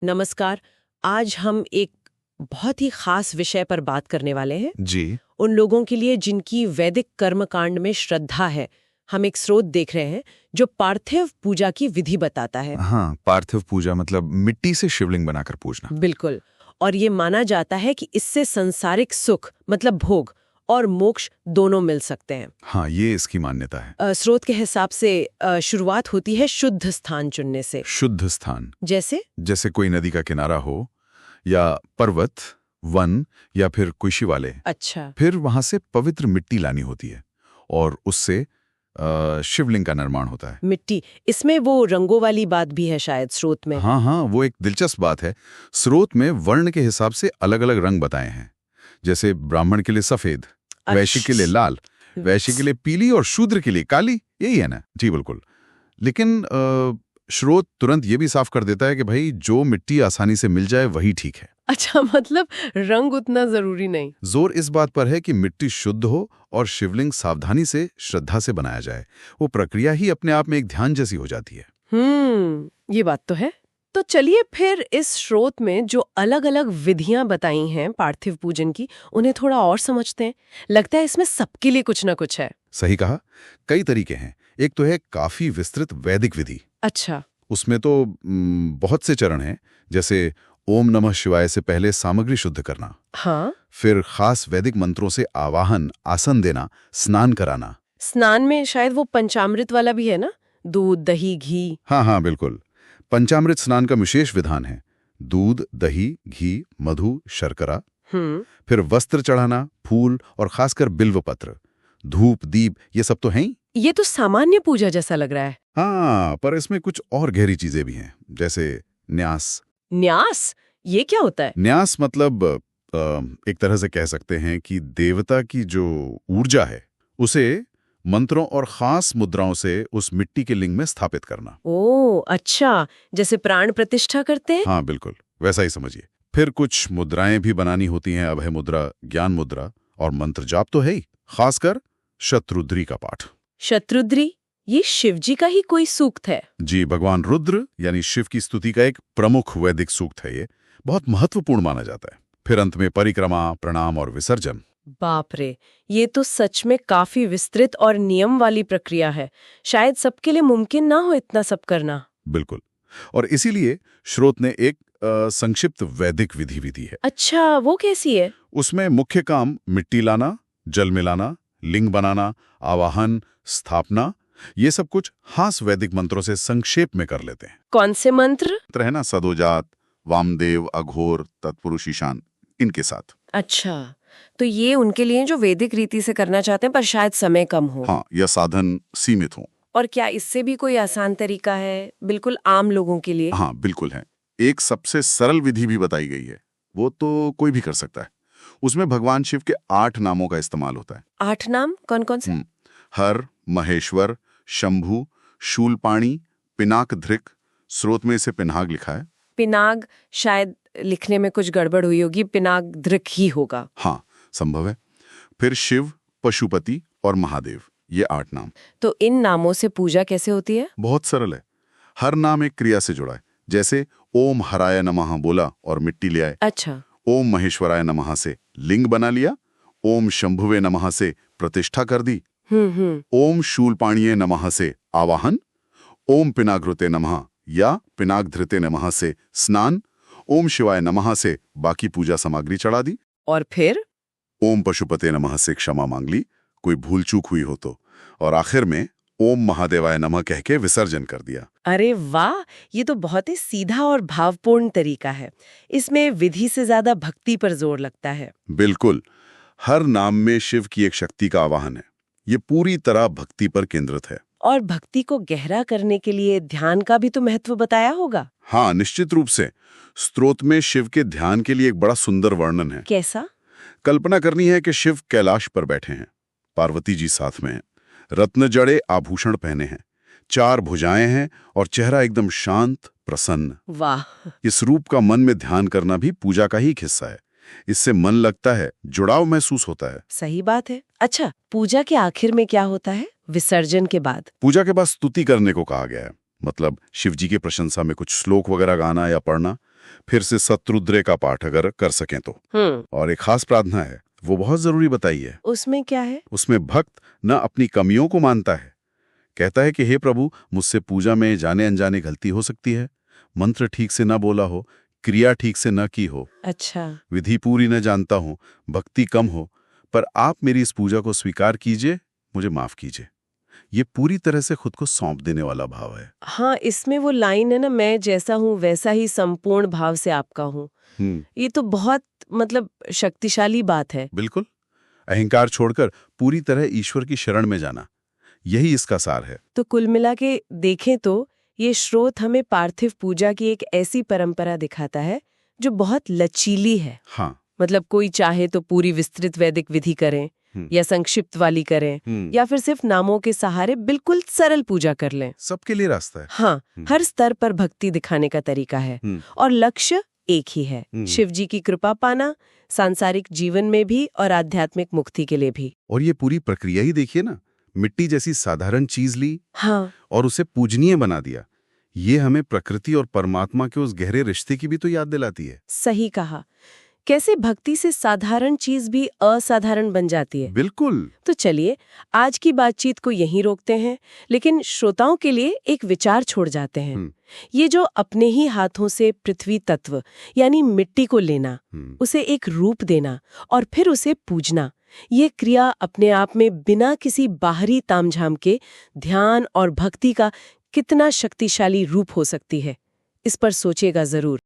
नमस्कार। आज हम एक बहुत ही खास विषय पर बात करने वाले हैं। जी। उन लोगों के लिए जिनकी वैदिक कर्मकांड में श्रद्धा है। हम एक स्रोत देख रहे हैं जो पार्थिव पूजा की विधि बताता है। हाँ, पार्थिव पूजा मतलब मिट्टी से शिवलिंग बनाकर पूजना। बिल्कुल। और ये माना जाता है कि इससे सांसारिक सुख मतलब भोग और मोक्ष दोनों मिल सकते हैं। हाँ, ये इसकी मान्यता है। स्रोत के हिसाब से शुरुआत होती है शुद्ध स्थान चुनने से। शुद्ध स्थान जैसे कोई नदी का किनारा हो या पर्वत, वन या फिर कोई शिवालय। अच्छा। फिर वहां से पवित्र मिट्टी लानी होती है और उससे शिवलिंग का निर्माण होता है। मिट्टी, इसमें वो रंगों वाली बात भी है शायद स्रोत में। हाँ, वो एक दिलचस्प बात है। स्रोत में वर्ण के हिसाब से अलग अलग रंग बताए हैं। जैसे ब्राह्मण के लिए सफेद, वैश्य के लिए लाल, वैश्य के लिए पीली और शूद्र के लिए काली। यही है ना? जी बिल्कुल। लेकिन स्रोत तुरंत ये भी साफ कर देता है कि भाई जो मिट्टी आसानी से मिल जाए वही ठीक है। अच्छा, मतलब रंग उतना जरूरी नहीं। जोर इस बात पर है कि मिट्टी शुद्ध हो और शिवलिंग सावधानी से श्रद्धा से बनाया जाए। वो प्रक्रिया ही अपने आप में एक ध्यान जैसी हो जाती है। ये बात तो है। तो चलिए फिर इस स्रोत में जो अलग अलग विधियां बताई हैं पार्थिव पूजन की, उन्हें थोड़ा और समझते हैं। लगता है इसमें सबके लिए कुछ ना कुछ है। सही कहा। कई तरीके हैं। एक तो है काफी विस्तृत वैदिक विधि। अच्छा। उसमें तो बहुत से चरण हैं, जैसे ओम नमः शिवाय से पहले सामग्री शुद्ध करना। हाँ। फिर खास वैदिक मंत्रों से आवाहन, आसन देना, स्नान कराना। स्नान में शायद वो पंचामृत वाला भी है ना, दूध दही घी। हाँ, बिल्कुल। पंचामृत स्नान का विशेष विधान है। दूध, दही, घी, मधु, शर्करा। फिर वस्त्र चढ़ाना, फूल और खासकर बिल्व पत्र, धूप, दीप, ये सब तो हैं ही। ये तो सामान्य पूजा जैसा लग रहा है। हाँ, पर इसमें कुछ और गहरी चीजें भी हैं, जैसे न्यास। न्यास, ये क्या होता है? न्यास मतलब एक तरह से कह सकते हैं कि देवता की जो ऊर्जा है उसे मंत्रों और खास मुद्राओं से उस मिट्टी के लिंग में स्थापित करना। ओह अच्छा, जैसे प्राण प्रतिष्ठा करते हैं। हाँ बिल्कुल, वैसा ही समझिए। फिर कुछ मुद्राएं भी बनानी होती हैं, अभय मुद्रा, ज्ञान मुद्रा और मंत्र जाप तो है ही। खासकर शत्रुद्री का पाठ। शत्रुद्री, ये शिवजी का ही कोई सूक्त है? जी, भगवान रुद्र यानी शिव की स्तुति का एक प्रमुख वैदिक सूक्त है। ये बहुत महत्वपूर्ण माना जाता है। फिर अंत में परिक्रमा, प्रणाम और विसर्जन। बाप रे, ये तो सच में काफी विस्तृत और नियम वाली प्रक्रिया है। शायद सबके लिए मुमकिन ना हो इतना सब करना। बिल्कुल। और इसीलिए स्रोत ने एक संक्षिप्त वैदिक विधि दी है। अच्छा, वो कैसी है? उसमें मुख्य काम मिट्टी लाना, जल मिलाना, लिंग बनाना, आवाहन, स्थापना, ये सब कुछ खास वैदिक मंत्रों से संक्षेप में कर लेते हैं। कौन से मंत्र? है ना, सदोजात, वामदेव, अघोर, तत्पुरुष, ईशान, इनके साथ। अच्छा, तो ये उनके लिए जो वैदिक रीति से करना चाहते हैं पर शायद समय कम हो। हाँ, या साधन सीमित हो। और क्या इससे भी कोई आसान तरीका है बिल्कुल आम लोगों के लिए? हाँ बिल्कुल है। एक सबसे सरल विधि भी बताई गई है, वो तो कोई भी कर सकता है। उसमें भगवान शिव के 8 नामों का इस्तेमाल होता है। 8 नाम कौन कौन से? हर, महेश्वर, शंभु, शूलपाणी, पिनाक धृक। स्रोत में इसे पिनाग लिखा है। पिनाग, शायद लिखने में कुछ गड़बड़ हुई होगी, पिनाग धृक ही होगा। हाँ, संभव है। फिर शिव, पशुपति और महादेव, ये 8 नाम। तो इन नामों से पूजा कैसे होती है? बहुत सरल है। हर नाम एक क्रिया से जुड़ा है। जैसे ओम हराय नमः बोला और मिट्टी ले आए। अच्छा। ओम महेश्वराय नमः से लिंग बना लिया। ओम शंभुवे नमः से प्रतिष्ठा कर दी। ओम शूलपाणीये नमः से आवाहन। ओम पिनाघृते नमः या पिनाकधृते नमः से स्नान। ओम शिवाय नमः से बाकी पूजा सामग्री चढ़ा दी। और फिर ओम पशुपते नमः से क्षमा मांग ली, कोई भूल चूक हुई हो तो। और आखिर में ओम महादेवाय नमः कह के विसर्जन कर दिया। अरे वाह, ये तो बहुत ही सीधा और भावपूर्ण तरीका है। इसमें विधि से ज्यादा भक्ति पर जोर लगता है। बिल्कुल। हर नाम में शिव की एक शक्ति का आवाहन है। ये पूरी तरह भक्ति पर केंद्रित है। और भक्ति को गहरा करने के लिए ध्यान का भी तो महत्व बताया होगा। हाँ, निश्चित रूप से। स्तोत्र में शिव के ध्यान के लिए एक बड़ा सुंदर वर्णन है। कैसा? कल्पना करनी है कि शिव कैलाश पर बैठे हैं, पार्वती जी साथ में हैं, रत्न जड़े आभूषण पहने हैं, 4 भुजाएं हैं और चेहरा एकदम शांत, प्रसन्न। वाह! इस रूप का मन में ध्यान करना भी पूजा का ही हिस्सा है। इससे मन लगता है, जुड़ाव महसूस होता है। सही बात है। अच्छा, पूजा के आखिर में क्या होता है? विसर्जन के बाद? पूजा के बाद स्तुति करने को कहा गया है। मतलब शिव जी की प्रशंसा में कुछ श्लोक वगैरह गाना या पढ़ना। फिर से शत्रुद्रे का पाठ अगर कर सकें तो। और एक खास प्रार्थना है, वो बहुत जरूरी बताई है। उसमें क्या है? उसमें भक्त न अपनी कमियों को मानता है, कहता है कि हे प्रभु, मुझसे पूजा में जाने अनजाने गलती हो सकती है, मंत्र ठीक से न बोला हो, क्रिया ठीक से न की हो, अच्छा, विधि पूरी न जानता हूं, भक्ति कम हो, पर आप मेरी इस पूजा को स्वीकार कीजिए, मुझे माफ कीजिए। ये पूरी तरह से खुद को सौंप देने वाला भाव है। हाँ, इसमें वो लाइन है ना, मैं जैसा हूँ वैसा ही संपूर्ण भाव से आपका हूँ। ये तो बहुत शक्तिशाली बात है। बिल्कुल, अहंकार छोड़कर पूरी तरह ईश्वर की शरण में जाना, यही इसका सार है। तो कुल मिला के देखें तो ये श्रोत हमें पार्थिव पूजा की एक ऐसी परंपरा दिखाता है जो बहुत लचीली है। हाँ, कोई चाहे तो पूरी विस्तृत वैदिक विधि करें या संक्षिप्त वाली करें या फिर सिर्फ नामों के सहारे बिल्कुल सरल पूजा कर लें। सबके लिए रास्ता है। हाँ, हर स्तर पर भक्ति दिखाने का तरीका है और लक्ष्य एक ही है, शिव जी की कृपा पाना, सांसारिक जीवन में भी और आध्यात्मिक मुक्ति के लिए भी। और ये पूरी प्रक्रिया ही देखिए ना, मिट्टी जैसी साधारण चीज ली, हाँ, और उसे पूजनीय बना दिया। ये हमें प्रकृति और परमात्मा के उस गहरे रिश्ते की भी तो याद दिलाती है। सही कहा, कैसे भक्ति से साधारण चीज भी असाधारण बन जाती है। बिल्कुल। तो चलिए आज की बातचीत को यहीं रोकते हैं, लेकिन श्रोताओं के लिए एक विचार छोड़ जाते हैं। ये जो अपने ही हाथों से पृथ्वी तत्व यानी मिट्टी को लेना, उसे एक रूप देना और फिर उसे पूजना, ये क्रिया अपने आप में बिना किसी बाहरी तामझाम के ध्यान और भक्ति का कितना शक्तिशाली रूप हो सकती है, इस पर सोचिएगा जरूर।